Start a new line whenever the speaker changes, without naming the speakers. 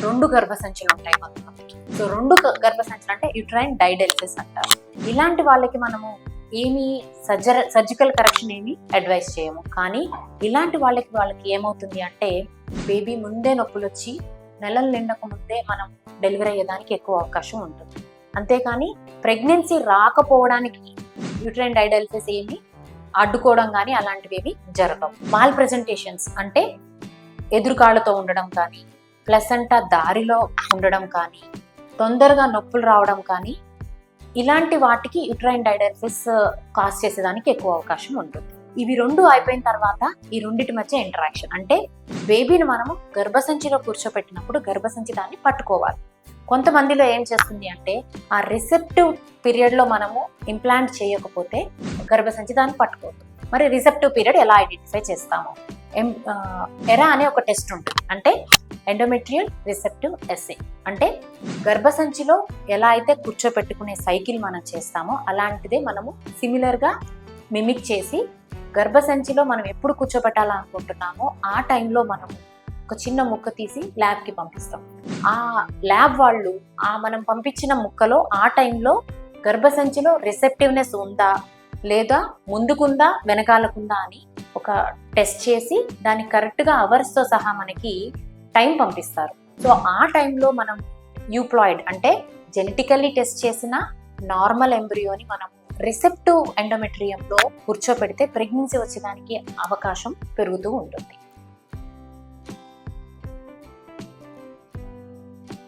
రెండు గర్భసంచులు ఉంటాయి కొంతమందికి. సో రెండు గర్భసంచులు అంటే యుట్రైన్ డైడెల్సిస్ అంటారు. ఇలాంటి వాళ్ళకి మనము ఏమి సర్జికల్ కరెక్షన్ ఏమి అడ్వైస్ చేయము. కానీ ఇలాంటి వాళ్ళకి ఏమవుతుంది అంటే బేబీ ముందే నొప్పులు వచ్చి నెలలు నిండక ముందే మనం డెలివరీ అయ్యేదానికి ఎక్కువ అవకాశం ఉంటుంది. అంతేకాని ప్రెగ్నెన్సీ రాకపోవడానికి యూట్రైన్ డైడెల్సిస్ ఏమి అడ్డుకోవడం కానీ అలాంటివి ఏమి జరగవు. మాల్ ప్రెజెంటేషన్స్ అంటే ఎదురుకాళ్ళతో ఉండడం కానీ, ప్లసెంటా దారిలో ఉండడం కానీ, తొందరగా నొప్పులు రావడం కానీ, ఇలాంటి వాటికి యూట్రైన్ డైడెల్సిస్ కాజ్ చేసేదానికి ఎక్కువ అవకాశం ఉంటుంది. ఇవి రెండు అయిపోయిన తర్వాత ఈ రెండింటి మధ్య ఇంటరాక్షన్ అంటే బేబీని మనము గర్భసంచిలో కూర్చోపెట్టినప్పుడు గర్భసంచి దాన్ని పట్టుకోవాలి. కొంతమందిలో ఏం చేస్తుంది అంటే ఆ రిసెప్టివ్ పీరియడ్లో మనము ఇంప్లాంట్ చేయకపోతే గర్భసంచి దాన్ని పట్టుకోవద్దు. మరి రిసెప్టివ్ పీరియడ్ ఎలా ఐడెంటిఫై చేస్తాము? ఎరా అనే ఒక టెస్ట్ ఉంటుంది. అంటే ఎండోమెట్రియల్ రిసెప్టివ్ ఎస్సే అంటే గర్భసంచిలో ఎలా అయితే కూర్చోపెట్టుకునే సైకిల్ మనం చేస్తామో అలాంటిదే మనము సిమిలర్గా మిమిక్ చేసి గర్భసంచిలో మనం ఎప్పుడు కూర్చోబెట్టాలనుకుంటున్నామో ఆ టైంలో మనము ఒక చిన్న ముక్క తీసి ల్యాబ్కి పంపిస్తాం. ఆ ల్యాబ్ వాళ్ళు మనం పంపించిన ముక్కలో ఆ టైంలో గర్భసంచిలో రిసెప్టివ్నెస్ ఉందా లేదా ముందుకుందా వెనకాలకుందా అని ఒక టెస్ట్ చేసి దానికి కరెక్ట్గా అవర్స్తో సహా మనకి టైం పంపిస్తారు. సో ఆ టైంలో మనం యూప్లాయిడ్ అంటే జెనెటికల్లీ టెస్ట్ చేసిన నార్మల్ ఎంబ్రియోని మనం రిసెప్టివ్ ఎండోమెట్రియంలో కూర్చోపెడితే ప్రెగ్నెన్సీ వచ్చేదానికి అవకాశం పెరుగుతూ ఉంటుంది.